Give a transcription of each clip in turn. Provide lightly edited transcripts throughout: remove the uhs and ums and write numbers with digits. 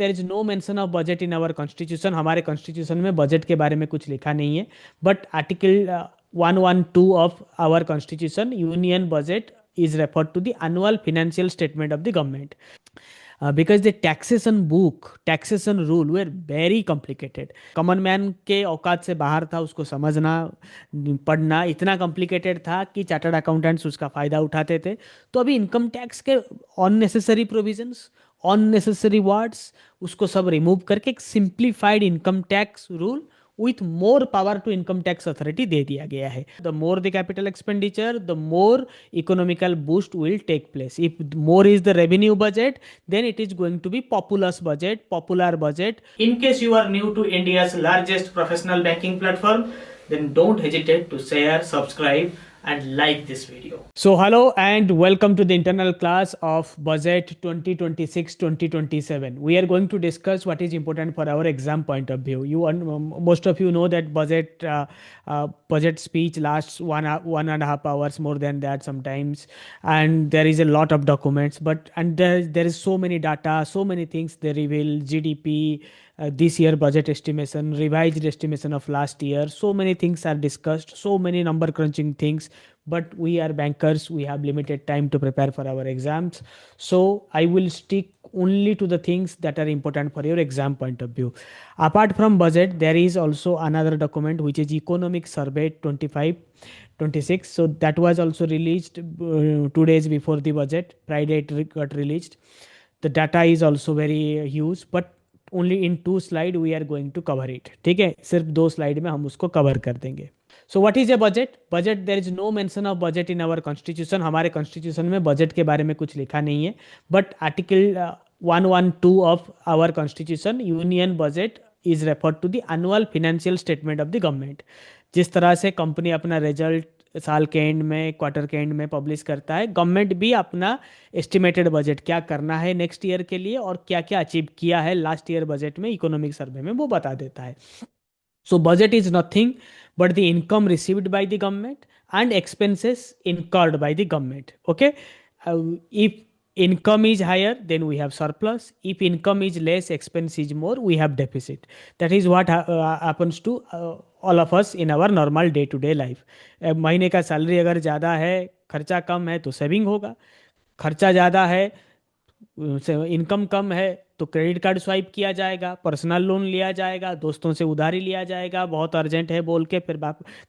There is no mention of budget in our constitution. हमारे constitution में budget के बारे में कुछ लिखा नहीं है, but article 112 of our constitution union budget is referred to the annual financial statement of the government. Because the taxation rule were very complicated. Common man के औकात से बाहर था, उसको समझना पढ़ना इतना कॉम्प्लिकेटेड था कि चार्टर्ड अकाउंटेंट्स उसका फ़ायदा उठाते थे। तो अभी इनकम टैक्स के अननेसेसरी प्रोविजंस, अननेसेसरी वर्ड्स, उसको सब रिमूव करके एक simplified income tax rule with more power to income tax authority दे दिया गया है। The more the capital expenditure, the more economical boost will take place. If more is the revenue budget, then it is going to be populous budget, popular budget. In case you are new to India's largest professional banking platform, then don't hesitate to share, subscribe and like this video. So hello and welcome to the internal class of budget 2026-2027. We are going to discuss what is important for our exam point of view. Most of you know that budget speech lasts 1.5 hours, more than that sometimes, and there is a lot of documents, and there is so many data, so many things they reveal. GDP, this year budget estimation, revised estimation of last year, so many things are discussed, so many number crunching things. But we are bankers, we have limited time to prepare for our exams, so I will stick only to the things that are important for your exam point of view. Apart from budget, there is also another document which is economic survey 25-26. So that was also released 2 days before the budget. Friday it got released. The data is also very huge, but only in 2 slides we are going to cover it. ठीक है, सिर्फ 2 slide में हम उसको cover कर देंगे. So what is a budget? Budget, there is no mention of budget in our constitution. हमारे constitution में बजट के बारे में कुछ लिखा नहीं है, but article 112 of our constitution union budget is referred to the annual financial statement of the government. जिस तरह से कंपनी अपना रिजल्ट साल के एंड में, क्वार्टर के एंड में पब्लिश करता है, गवर्नमेंट भी अपना एस्टिमेटेड बजट क्या करना है नेक्स्ट ईयर के लिए और क्या क्या अचीव किया है लास्ट ईयर बजट में, इकोनॉमिक सर्वे में, वो बता देता है. So budget is nothing but the income received by the government and expenses incurred by the government. Okay. If income is higher, then we have surplus. If income is less, expense is more, we have deficit. That is what happens to all of us in our normal day to day life. महीने का salary अगर ज़्यादा है, खर्चा कम है, तो saving होगा. खर्चा ज़्यादा है, इनकम कम है, तो क्रेडिट कार्ड स्वाइप किया जाएगा, पर्सनल लोन लिया जाएगा, दोस्तों से उधारी लिया जाएगा, बहुत अर्जेंट है बोल के फिर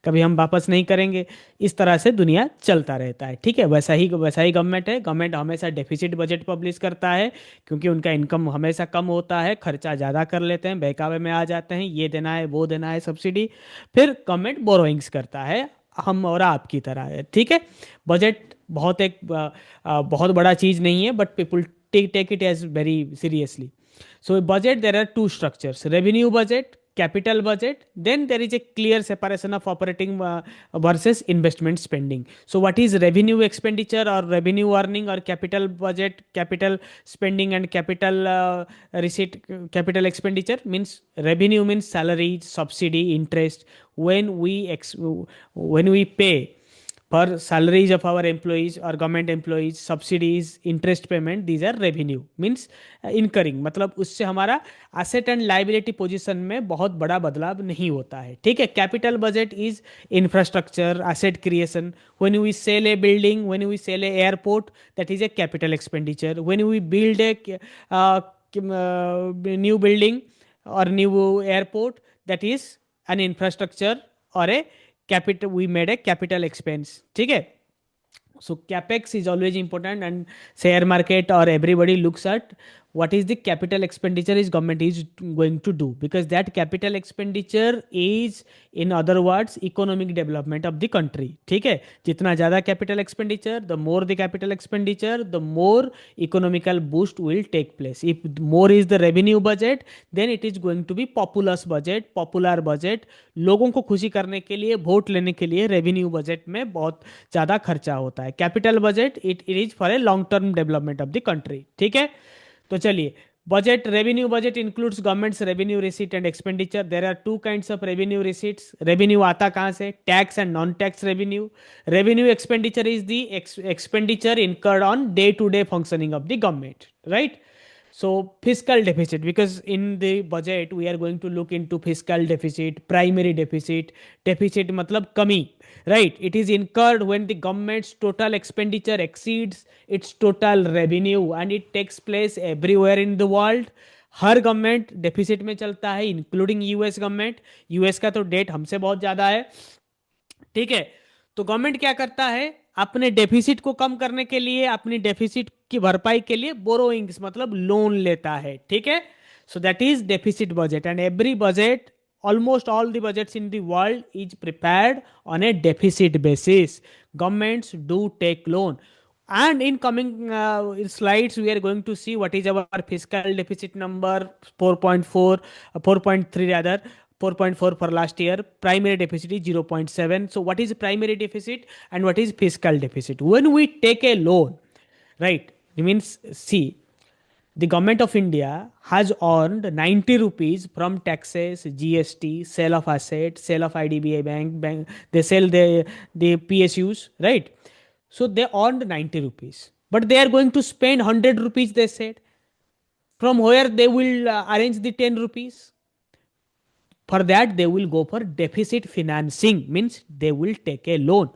कभी हम वापस नहीं करेंगे. इस तरह से दुनिया चलता रहता है. ठीक है, वैसा ही गवर्नमेंट है. गवर्नमेंट हमेशा डेफिसिट बजट पब्लिश करता है क्योंकि उनका इनकम हमेशा कम होता है, खर्चा ज़्यादा कर लेते हैं, बहकावे में आ जाते हैं, ये देना है वो देना है सब्सिडी. फिर गवर्नमेंट बोरोइंग्स करता है, हम और आपकी तरह है. ठीक है, बजट बहुत बड़ा चीज़ नहीं है, but people take it as very seriously. So budget, there are 2 structures: revenue budget, capital budget. Then there is a clear separation of operating versus investment spending. So what is revenue expenditure or revenue earning, or capital budget, capital spending and capital receipt? Capital expenditure means, revenue means salary, subsidy, interest. When we pay for salaries of our employees or government employees, subsidies, interest payment, these are revenue, means incurring. मतलब उससे हमारा asset and liability position में बहुत बड़ा बदलाव नहीं होता है. ठीक है. Capital budget is infrastructure, asset creation. When we sell a building, when we sell a airport, that is a capital expenditure. When we build a new building or new airport, that is an infrastructure or a capital, we made a capital expense. ठीक है. So capex is always important, and share market or everybody looks at what is the capital expenditure is government is going to do, because that capital expenditure is, in other words, economic development of the country. ठीक है. जितना ज़्यादा capital expenditure, the more the capital expenditure, the more economical boost will take place. If more is the revenue budget, then it is going to be populous budget, popular budget. लोगों को खुशी करने के लिए, वोट लेने के लिए revenue budget में बहुत ज़्यादा खर्चा होता है. Capital budget it is for a long term development of the country. ठीक है. तो चलिए, budget, revenue budget includes government's revenue receipt and expenditure. There are 2 kinds of revenue receipts. Revenue आता कहाँ से? Tax and non tax revenue. Revenue expenditure is the expenditure incurred on day to day functioning of the government, right? So fiscal deficit, because in the budget we are going to look into fiscal deficit, primary deficit. Deficit matlab kami, right? It is incurred when the government's total expenditure exceeds its total revenue, and it takes place everywhere in the world. Her government deficit में चलता है, including US government. US का तो date हमसे बहुत ज्यादा है, ठीक है। तो गवर्नमेंट क्या करता है, अपने डेफिसिट को कम करने के लिए, अपनी डेफिसिट की भरपाई के लिए बोरोइंग्स मतलब लोन लेता है, ठीक है। So that is deficit budget, and every budget, almost all the budgets in the world is prepared on a deficit basis. Governments do take loan, and in coming slides we are going to see what is our fiscal deficit number, 4.4, 4.3 rather, 4.4 for last year. Primary deficit is 0.7. So what is primary deficit and what is fiscal deficit? When we take a loan, right, it means, see, the government of India has earned 90 rupees from taxes, GST, sale of assets, sale of IDBI bank, they sell the PSUs, right? So they earned 90 rupees, but they are going to spend 100 rupees, they said. From where they will arrange the 10 rupees? For that they will go for deficit financing, means they will take a loan.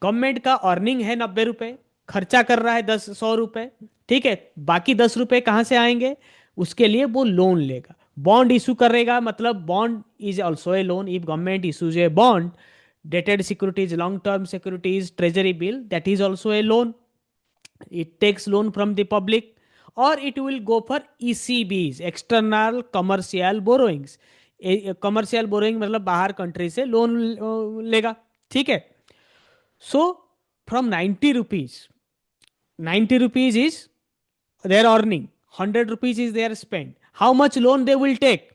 Government का earning है 90 रुपए, खर्चा कर रहा है 100 रुपए, ठीक है। बाकी 10 रुपए कहां से आएंगे, उसके लिए वो लोन लेगा, बॉन्ड इशू करेगा, मतलब bond is also a loan. If government issues a bond, dated securities, long term securities, treasury bill, that is also a loan. it takes loan from the public, or it will go for ECBs, external commercial borrowings. Commercial borrowing मतलब बाहर country से loan लेगा, ठीक है। So from 90 rupees, 90 rupees is their earning, 100 rupees is their spend. How much loan they will take,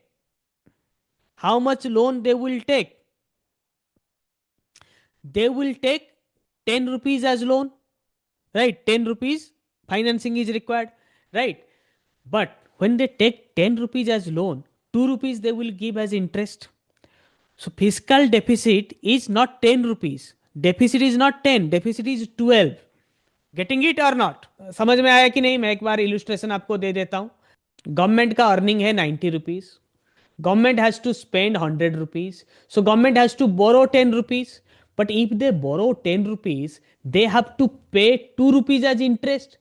how much loan they will take, they will take 10 rupees as loan, right? 10 rupees financing is required, right? But when they take 10 rupees as loan, 2 rupees they will give as interest. So fiscal deficit is not 10 rupees, deficit is not 10, deficit is 12. Getting it और not, समझ में आया कि नहीं? मैं एक बार illustration आपको दे देता हूं। गवर्नमेंट का अर्निंग है 90 rupees, government has to spend 100 rupees, so government has to borrow 10 rupees. But if they borrow 10 rupees, they have to pay 2 rupees as interest,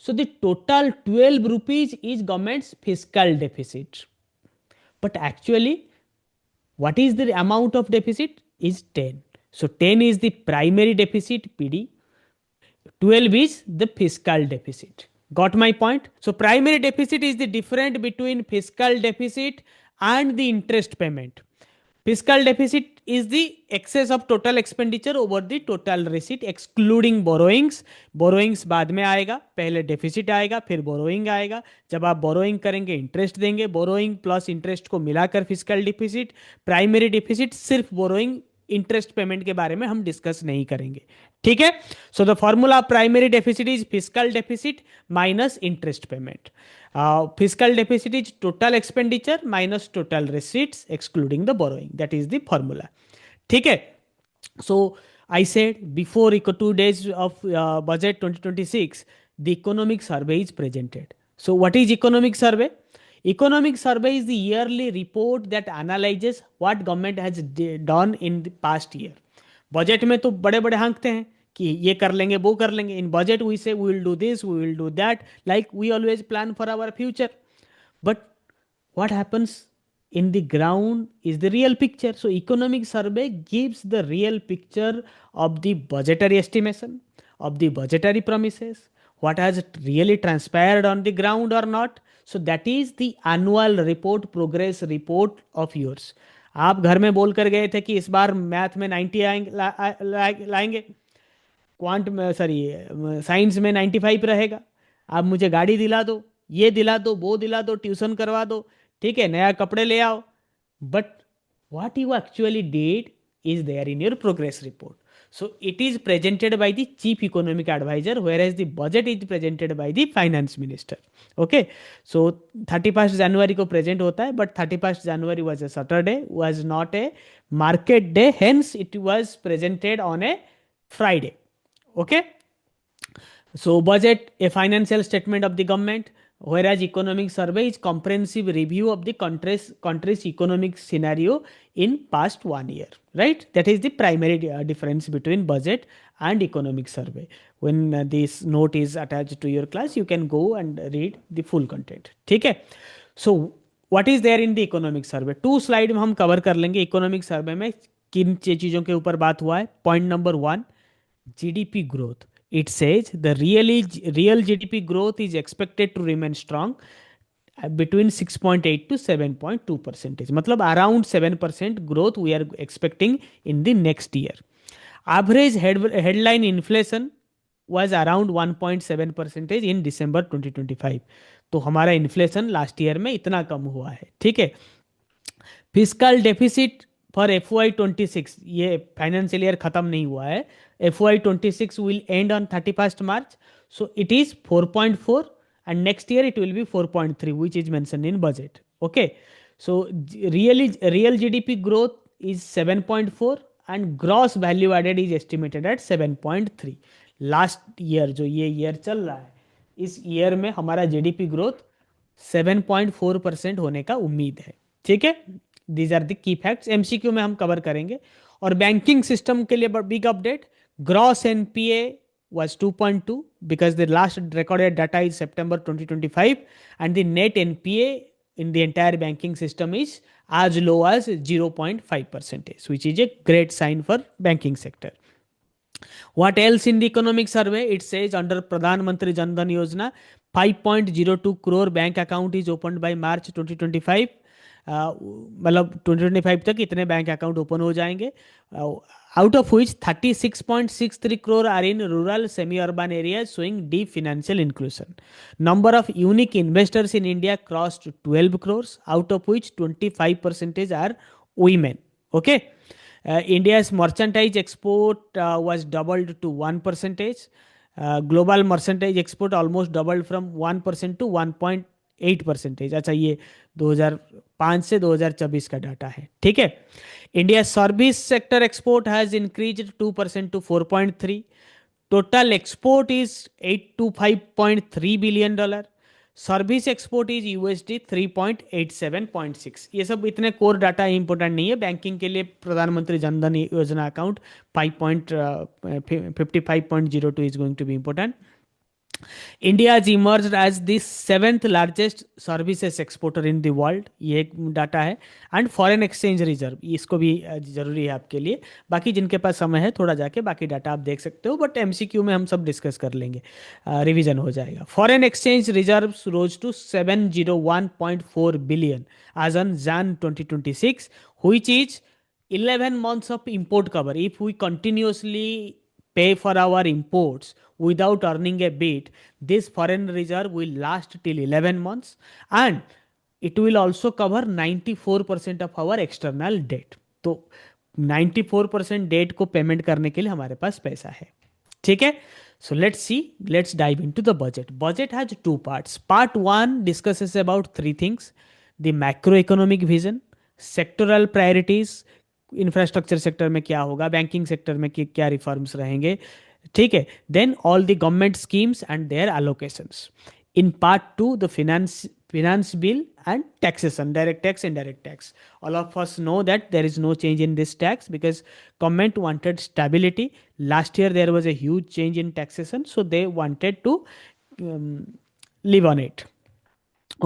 so the total 12 rupees is government's fiscal deficit. But actually what is the amount of deficit is 10. So 10 is the primary deficit, PD, 12 is the fiscal deficit. Got my point? So primary deficit is the difference between fiscal deficit and the interest payment. Fiscal deficit is the excess of total expenditure over the total receipt excluding borrowings. Borrowings बाद में आएगा, पहले deficit आएगा, फिर borrowing आएगा। जब आप borrowing करेंगे interest देंगे, borrowing plus interest को मिलाकर fiscal deficit। primary deficit सिर्फ borrowing इंटरेस्ट पेमेंट के बारे में हम डिस्कस नहीं करेंगे, ठीक है। So the formula primary deficit is fiscal deficit minus interest payment. Fiscal deficit is total expenditure minus total receipts excluding the borrowing, that is the formula, ठीक है। So I said before 2 days of budget 2026 the economic survey is presented. So what is economic survey? Economic survey is the yearly report that analyzes what government has done in the past year. Budget में तो बड़े बड़े हाँकते हैं कि ये कर लेंगे वो कर लेंगे। In budget we say we will do this, we will do that, like we always plan for our future. But what happens in the ground is the real picture. So economic survey gives the real picture of the budgetary estimation, of the budgetary promises, what has really transpired on the ground or not. So that is the annual report, progress report of yours. आप घर में बोल कर गए थे कि इस बार math में 90 लाएंगे, क्वांट में सॉरी साइंस में 95 रहेगा। आप मुझे गाड़ी दिला दो, ये दिला दो, वो दिला दो, ट्यूशन करवा दो, ठीक है, नया कपड़े ले आओ। But what you actually did is there in your progress report. So it is presented by the chief economic advisor, whereas the budget is presented by the finance minister. Okay, so 31st January को present होता है, but 31st January was a Saturday, was not a market day, hence it was presented on a Friday. Okay, so budget, a financial statement of the government, whereas economic survey is comprehensive review of the country's economic scenario in past 1 year, right? That is the primary difference between budget and economic survey. When this note is attached to your class, you can go and read the full content, ठीक है? So what is there in the economic survey? 2 slide में हम cover कर लेंगे economic survey में किन चीज़ों के ऊपर बात हुआ है. Point number 1, GDP growth. It says the real GDP growth is expected to remain strong between 6.8 to 7.2 percentage. मतलब around 7% growth we are expecting in the next year. Average headline inflation was around 1.7 percentage in December 2025. तो हमारा inflation last year में इतना कम हुआ है, ठीक है. Fiscal deficit for FY26, ये फाइनेंशियल ईयर खत्म नहीं हुआ है. FY26 will end on 31st March. So it is 4.4 and next year it will be 4.3, which is mentioned in budget. Okay. So real GDP growth is 7.4 and gross value added is estimated at 7.3. Last year जो ये year चल रहा है, इस year में हमारा GDP growth 7.4% होने का उम्मीद है, ठीक है. These are the key facts. MCQ में हम कवर करेंगे. और बैंकिंग सिस्टम के लिए big update, gross NPA was 2.2 because the last recorded data is September 2025 and the net NPA in the entire banking system is as low as 0.5%, which is a great sign for banking sector. What else in the economic survey? It says under Pradhan Mantri Jan Dhan Yojana, 5.02 crore bank account is opened by March 2025. मतलब 2025 तक इतने bank account open हो जाएंगे. Out of which 36.63 crore are in rural semi urban area showing deep financial inclusion. Number of unique investors in India crossed 12 crores, out of which 25% are women. Okay. India's merchandise export was doubled to 1%. Global merchandise export almost doubled from 1% to 1.8%. अच्छा, ये 2005 से 2024 का data है, ठीक है. India service sector export has increased 2% to 4.3. Total export is $825.3 billion. Service export is USD 3.87.6. ये सब इतने कोर डाटा इंपॉर्टेंट नहीं है बैंकिंग के लिए. प्रधानमंत्री जनधन योजना account 55.02 is going to be important. India has emerged as the 7th largest services exporter in the world. ये एक डाटा है. एंड फॉरेन एक्सचेंज रिजर्व, इसको भी जरूरी है आपके लिए. बाकी जिनके पास समय है थोड़ा जाके बाकी डाटा आप देख सकते हो, बट MCQ में हम सब डिस्कस कर लेंगे, रिवीजन हो जाएगा. Foreign exchange reserve rose to 701.4 billion as on Jan 2026, which is 11 months of import cover. If we continuously pay for our imports without earning a bit, this foreign reserve will last till 11 months and it will also cover 94% of our external debt. तो 94% date को payment करने के लिए हमारे पास पैसा है, ठीक है. So let's dive into the budget. Budget has two parts. Part 1 discusses about three things: the macroeconomic vision, sectoral priorities, infrastructure sector में क्या होगा, बैंकिंग सेक्टर में क्या रिफॉर्म्स रहेंगे, ठीक है. Then all the government schemes and their allocations. In part 2 the finance bill and taxation, direct tax, indirect tax. All of us know that there is no change in this tax because government wanted stability. Last year there was a huge change in taxation, so they wanted to live on it.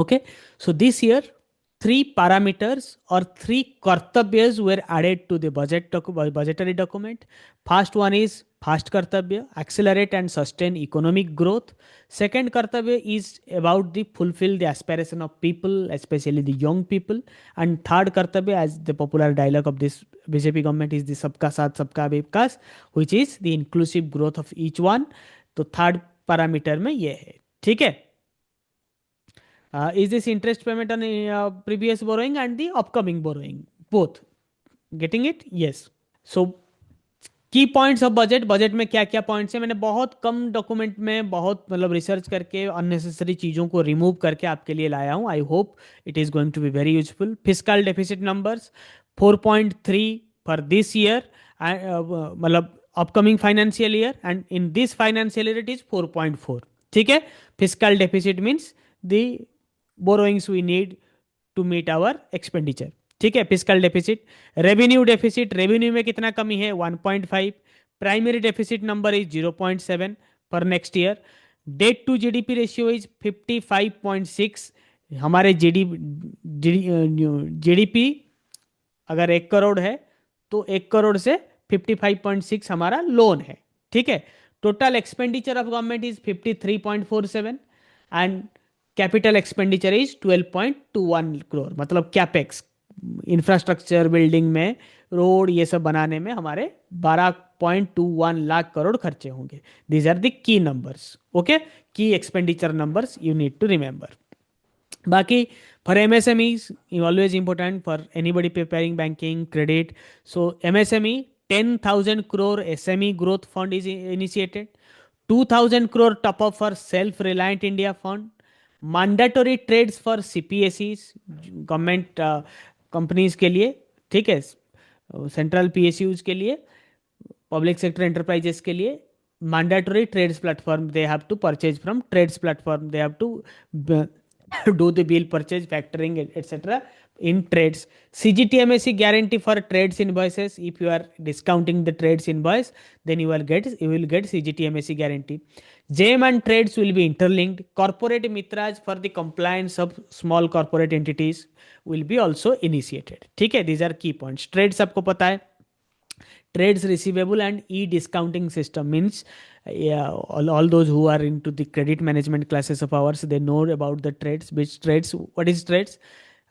Okay, so this year 3 parameters or 3 kartavyas were added to the budgetary document. First one is fast kartavya, accelerate and sustain economic growth. Second kartavya is about the fulfill the aspiration of people, especially the young people. And third kartavya, as the popular dialogue of this BJP government, is the sabka saath sabka vikas, which is the inclusive growth of each one. तो third parameter में ये है, ठीक है. Is this interest payment on previous borrowing and the upcoming borrowing both getting it? Yes. So की points of budget. Budget में क्या क्या पॉइंट्स हैं, मैंने बहुत कम डॉक्यूमेंट में बहुत मतलब रिसर्च करके अननेसेसरी चीज़ों को रिमूव करके आपके लिए लाया हूं. I hope it is going to be very useful. Fiscal deficit numbers 4.3 for this year, मतलब upcoming financial year, and in this financial year it is 4.4, ठीक है. Fiscal deficit means the borrowings we need to meet our expenditure. ठीक है, physical deficit. Revenue deficit, revenue में कितना कमी है 1.5. Primary deficit number is 0.7 for next year. Debt to GDP ratio is 55.6. हमारे GDP अगर 1 करोड़ है तो 1 करोड़ से 55.6 हमारा लोन है. ठीक है. Total expenditure of government is 53.47 and capital expenditure is 12.21 crore. मतलब कैपेक्स, इंफ्रास्ट्रक्चर बिल्डिंग में, रोड ये सब बनाने में हमारे 12.21 लाख करोड़ खर्चे होंगे. These are the key numbers. Okay, key expenditure numbers you need to remember. बाकी for MSMEs, always important for anybody preparing banking, credit. So MSME, 10,000 crore SME growth fund is initiated. 2,000 crore top up for self-reliant India fund. Mandatory trades for CPSEs, government companies के लिए. ठीक है, central PSUs के लिए, public sector enterprises के लिए. Mandatory trades platform they have to purchase from trades platform. They have to do the bill purchase, factoring, etc. in trades. CGTMSE guarantee for trades invoices. If you are discounting the trades invoice, then you will get CGTMSE guarantee. JM and trades will be interlinked. Corporate mitras for the compliance of small corporate entities will be also initiated. ठीक है, these are key points. Trades आपको पता है. Trades receivable and e-discounting system means all those who are into the credit management classes of ours, they know about the trades. Which trades? What is trades?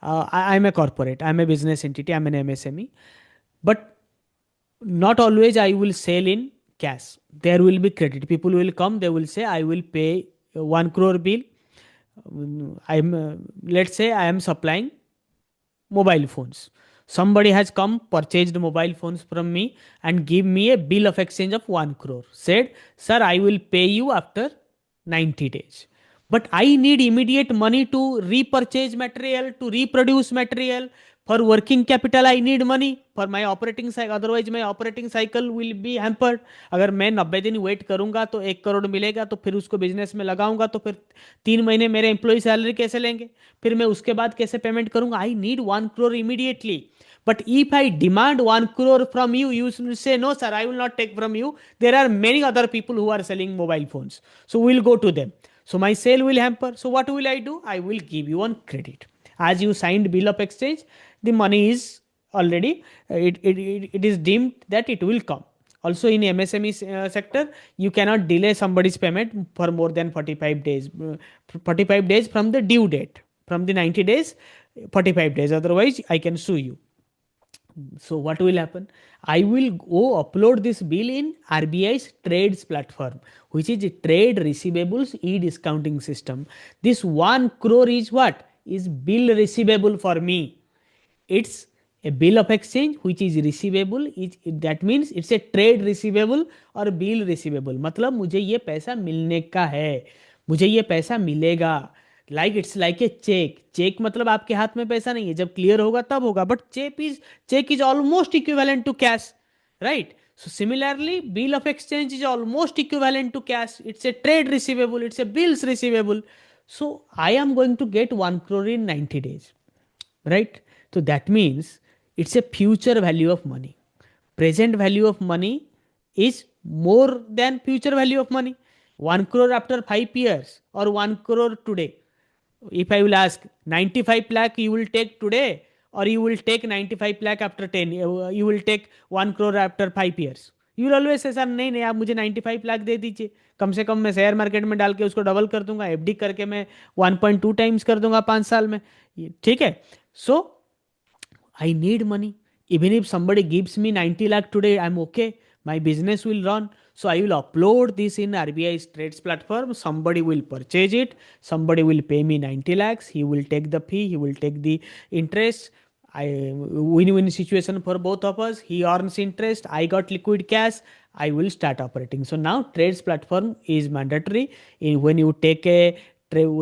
I'm a corporate, I'm a business entity, I'm an MSME. But not always I will sell in cash. There will be credit. People will come, they will say, I will pay 1 crore bill. Let's say I am supplying mobile phones. Somebody has come, purchased mobile phones from me and give me a bill of exchange of 1 crore. Said, sir, I will pay you after 90 days. But I need immediate money to repurchase material, to reproduce material. For working capital, I need money. For my operating cycle, otherwise my operating cycle will be hampered. अगर मैं 90 दिन wait करूंगा तो 1 करोड़ मिलेगा, तो फिर उसको business में लगाऊंगा तो फिर 3 महीने मेरे एम्प्लॉय सैलरी कैसे लेंगे, फिर मैं उसके बाद कैसे पेमेंट करूंगा. I need 1 crore immediately. But if I demand 1 crore from you, you will say, no, sir, I will not take from you. There are many other people who are selling mobile phones. So we'll go to them. So my sale will hamper. So what will I do? I will give you on credit. As you signed bill of exchange, the money is already, it is deemed that it will come. Also in MSME sector, you cannot delay somebody's payment for more than 45 days. 45 days from the due date. From the 90 days, 45 days. Otherwise, I can sue you. So what will happen? I will go upload this bill in RBI's trades platform, which is a trade receivables e-discounting system. This 1 crore is what? Is bill receivable for me. It's a bill of exchange which is receivable. That means it's a trade receivable or bill receivable. मतलब मुझे ये पैसा मिलने का है, मुझे ये पैसा मिलेगा. It's like a cheque. Cheque मतलब आपके हाथ में पैसा नहीं है, जब क्लियर होगा तब होगा. But cheque is almost equivalent to cash, right? So similarly bill of exchange is almost equivalent to cash. It's a trade receivable, it's a bills receivable. So I am going to get 1 crore in 90 days, right? So that means it's a future value of money. Present value of money is more than future value of money. 1 crore after 5 years or 1 crore today. If I will ask 95 lakh you will take today, or you will take 95 lakh after 10, you will take 1 crore after 5 years. You will always say, sir नहीं आप मुझे 95 लाख दे दीजिए, कम से कम मैं share market में डाल के उसको डबल कर दूंगा, FD करके मैं 1.2 टाइम्स कर दूंगा 5 साल में. ठीक है. सो I need money. Even if somebody gives me 90 lakh today, I'm okay. My business will run. So I will upload this in RBI's trades platform. Somebody will purchase it. Somebody will pay me 90 lakhs. He will take the fee. He will take the interest. Win-win situation for both of us. He earns interest. I got liquid cash. I will start operating. So now trades platform is mandatory. When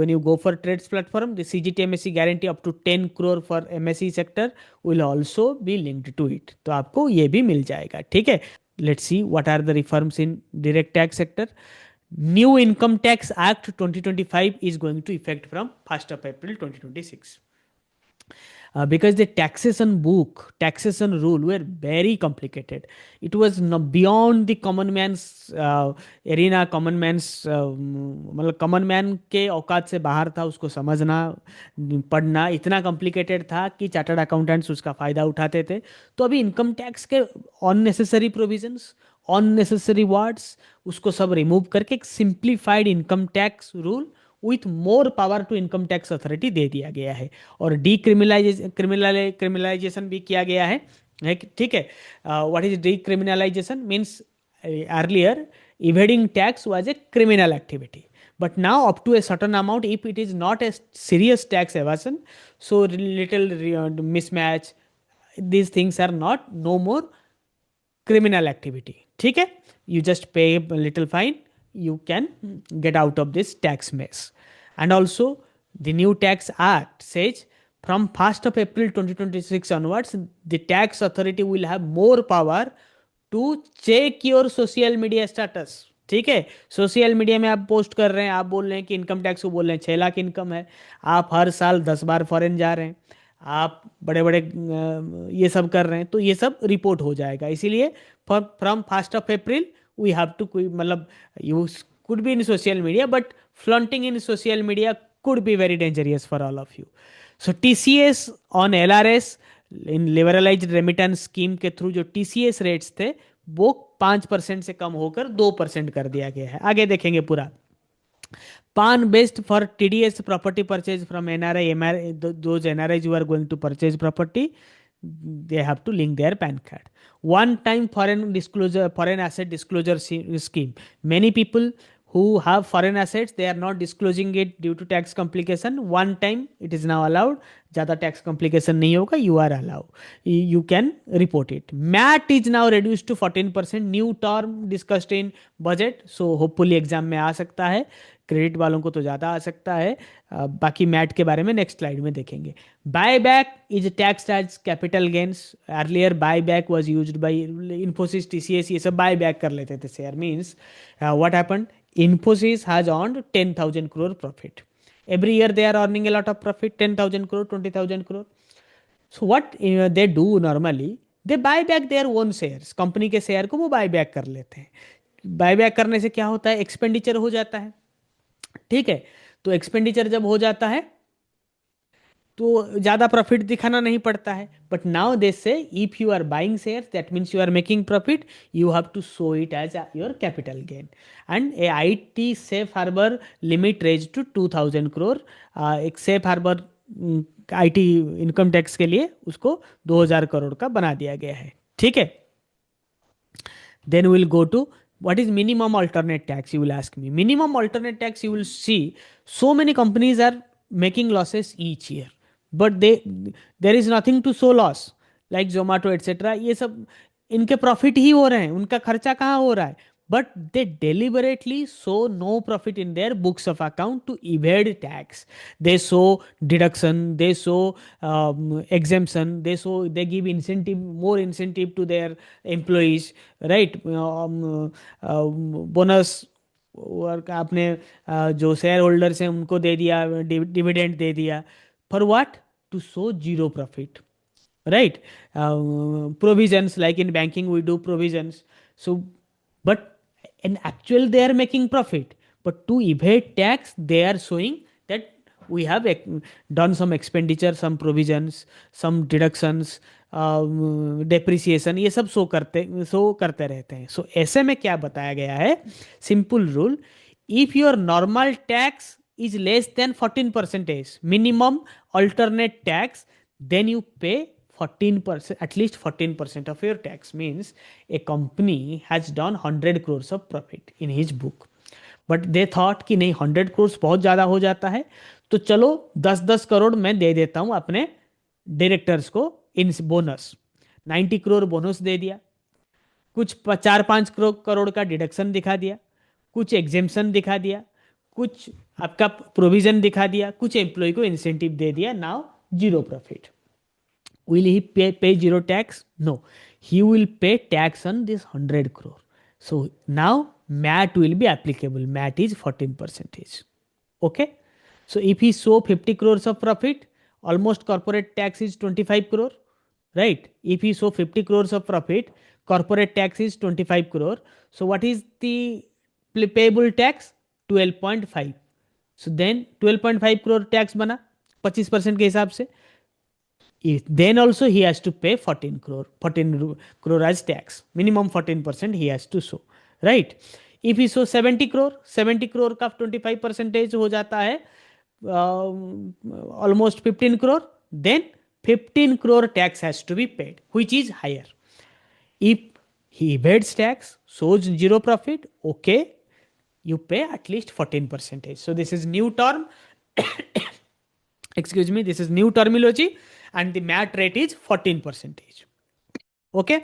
you go for trades platform, the CGTMSE guarantee up to 10 crore for MSE sector will also be linked to it. तो आपको ये भी मिल जाएगा. ठीक है. Let's see what are the reforms in direct tax sector. New Income Tax Act 2025 is going to effect from 1st of April 2026. Because the taxation rule were very complicated. It was no, beyond the common man's arena, common man's मतलब common man के औकात से बाहर था उसको समझना पढ़ना इतना कॉम्प्लिकेटेड था कि चार्टर्ड अकाउंटेंट्स उसका फ़ायदा उठाते थे. तो अभी इनकम टैक्स के अननेसेसरी प्रोविजंस, अननेसेसरी वर्ड्स, उसको सब रिमूव करके एक simplified income tax rule with more power to income tax authority दे दिया गया है. और क्रिमिनलाइजेशन भी किया गया है ठीक है. What is decriminalisation means earlier evading tax was a criminal activity, but now up to a certain amount, if it is not a serious tax evasion, so little mismatch, these things are not no more criminal activity. ठीक है, you just pay a little fine, you can get out of this tax mess. And also the new tax act says from 1st of April 2026 onwards, the tax authority will have more power to check your social media status. ठीक है, social media में आप post कर रहे हैं, आप बोल रहे हैं कि इनकम टैक्स को बोल रहे हैं 6 लाख इनकम है, आप हर साल 10 बार फॉरेन जा रहे हैं, आप बड़े बड़े ये सब कर रहे हैं, तो ये सब रिपोर्ट हो जाएगा. इसीलिए from 1st of April we have to, मतलब you could be in social media but flaunting in social media could be very dangerous for all of you. So TCS on LRS in liberalised remittance scheme के through जो TCS rates थे वो 5% से कम होकर 2% कर दिया गया है. आगे देखेंगे पूरा. PAN based for TDS property purchase from NRI MRI, those NRIs who are going to purchase property, they have to link their PAN card. One time foreign asset disclosure scheme. Many people who have foreign assets, they are not disclosing it due to tax complication. One time it is now allowed. ज़्यादा tax complication नहीं होगा, you are allowed. You can report it. MAT is now reduced to 14%. New term discussed in budget. So hopefully exam में आ सकता है. Credit वालों को तो ज़्यादा आ सकता है. बाकी मैट के बारे में नेक्स्ट स्लाइड में देखेंगे. Buy back is tax as capital gains. Earlier buy back was use by Infosys, TCS, ये सब बाय बैक कर लेते थे share. Means what happened, Infosys has earned 10,000 crore profit. Every year they are earning a lot of profit, 10,000 crore, 20,000 crore. So what they do normally, they buy back their own shares. Company के share को वो bye back कर लेते हैं. Buy back करने से क्या होता है, एक्सपेंडिचर हो जाता है. ठीक है, तो एक्सपेंडिचर जब हो जाता है तो ज्यादा प्रॉफिट दिखाना नहीं पड़ता है. But now they say if you are buying shares that means you are making profit, you have to show it as your capital gain. And a IT safe harbour limit raise to 2,000 crore. एक safe harbour IT income tax के लिए उसको 2,000 करोड़ का बना दिया गया है. ठीक है, then will go to what is minimum alternate tax, you will ask me. Minimum alternate tax, you will see so many companies are making losses each year, but there is nothing to show loss, like Zomato etc. ये सब इनके profit ही हो रहे हैं, उनका खर्चा कहाँ हो रहा है, but they deliberately show no profit in their books of account to evade tax. They show deduction, they show exemption, they give incentive, more incentive to their employees, right? Bonus और आपने जो शेयर होल्डर्स हैं उनको दे दिया, dividend दे दिया. For what, to show zero profit, right? Provisions, like in banking we do provisions. So but in actual they are making profit, but to evade tax they are showing that we have done some expenditure, some provisions, some deductions, depreciation, ये सब show करते रहते हैं. सो ऐसे में क्या बताया गया है, simple rule, if your normal tax is less than 14% minimum alternate tax, then you pay 14%, at least 14% of your tax. Means a company has done 100 crores of profit in his book, but they thought कि नहीं 100 crores बहुत ज़्यादा हो जाता है, तो चलो 10-10 करोड़ मैं दे देता हूँ अपने डायरेक्टर्स को इन बोनस. 90 crore बोनस दे दिया, कुछ 4-5 करोड़ का डिडक्शन दिखा दिया, कुछ एग्जेम्पशन दिखा दिया, कुछ आपका प्रोविजन दिखा दिया, कुछ एम्प्लॉय को इंसेंटिव दे दिया. Now zero profit. Will he pay zero tax? No. He will pay tax on this 100 crore. So now MAT will be applicable. MAT is 14%. Okay. So if he show 50 crores of profit, almost corporate tax is 25 crore, right? If he show 50 crores of profit, corporate tax is 25 crore. So what is the payable tax? 12.5. So then 12.5 crore tax बना 25% के हिसाब से. Then also he has to pay 14 crore as tax. Minimum 14% he has to show, right? If he show 70 crore का 25% हो जाता है almost 15 crore, then 15 crore tax has to be paid, which is higher. If he evades tax, shows zero profit, okay, you pay at least 14%. So this is new term. Excuse me, this is new terminology, and the MAT rate is 14%. Okay.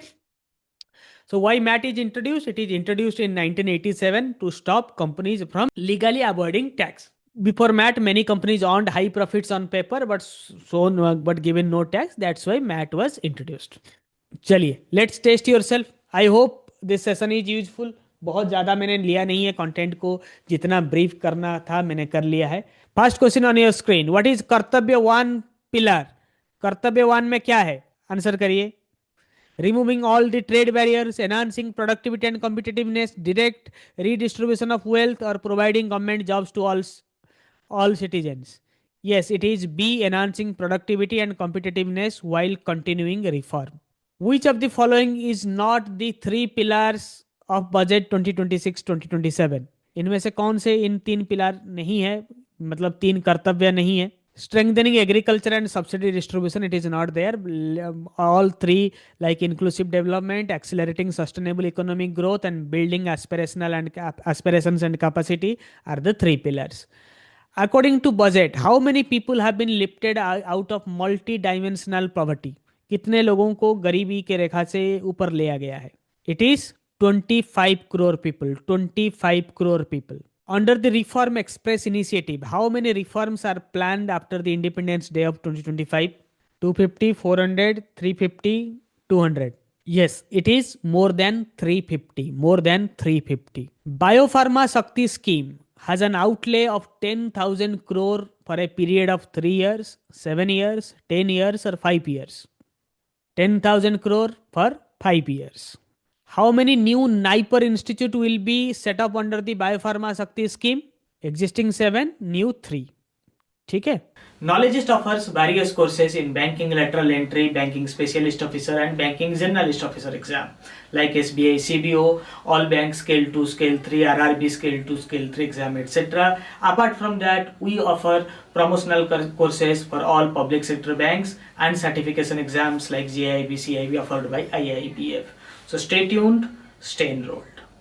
So why MAT is introduced? It is introduced in 1987 to stop companies from legally avoiding tax. Before MAT, many companies earned high profits on paper, but given no tax. That's why MAT was introduced. चलिए, let's test yourself. I hope this session is useful. बहुत ज़्यादा मैंने लिया नहीं है content को, जितना brief करना था मैंने कर लिया है. First question on your screen, what is कर्तव्य वन पिलर? कर्तव्य वन में क्या है? आंसर करिए. Removing all the trade barriers, enhancing productivity and competitiveness, direct redistribution of wealth, or providing government jobs to all citizens. Yes, it is B, enhancing productivity and competitiveness while continuing reform. Which of the following is not the three pillars of budget 2026-2027? इनमें से कौन से इन तीन pillar नहीं है, मतलब तीन कर्तव्य नहीं है? Strengthening agriculture and subsidy distribution, it is not there. All three, like inclusive development, accelerating sustainable economic growth, and building aspirations and capacity are the three pillars. According to budget, how many people have been lifted out of multi-dimensional poverty? कितने लोगों को गरीबी के रेखा से ऊपर लिया गया है? It is 25 crore people. 25 crore people. Under the Reform Express initiative, how many reforms are planned after the Independence Day of 2025? 250, 400, 350, 200. Yes, it is more than 350. More than 350. Biopharma Shakti scheme has an outlay of 10,000 crore for a period of 3 years, 7 years, 10 years, or 5 years. 10,000 crore for 5 years. How many new NIPER institute will be set up under the Biopharma Shakti scheme? Existing 7, new 3. ठीक है. Knowledgist offers various courses in banking lateral entry, banking specialist officer, and banking generalist officer exam, like SBI, CBO, all bank scale 2, scale 3, RRB scale 2, scale 3 exam, etc. Apart from that, we offer promotional courses for all public sector banks and certification exams like GIB, CIB offered by IIPF. So stay tuned, stay enrolled.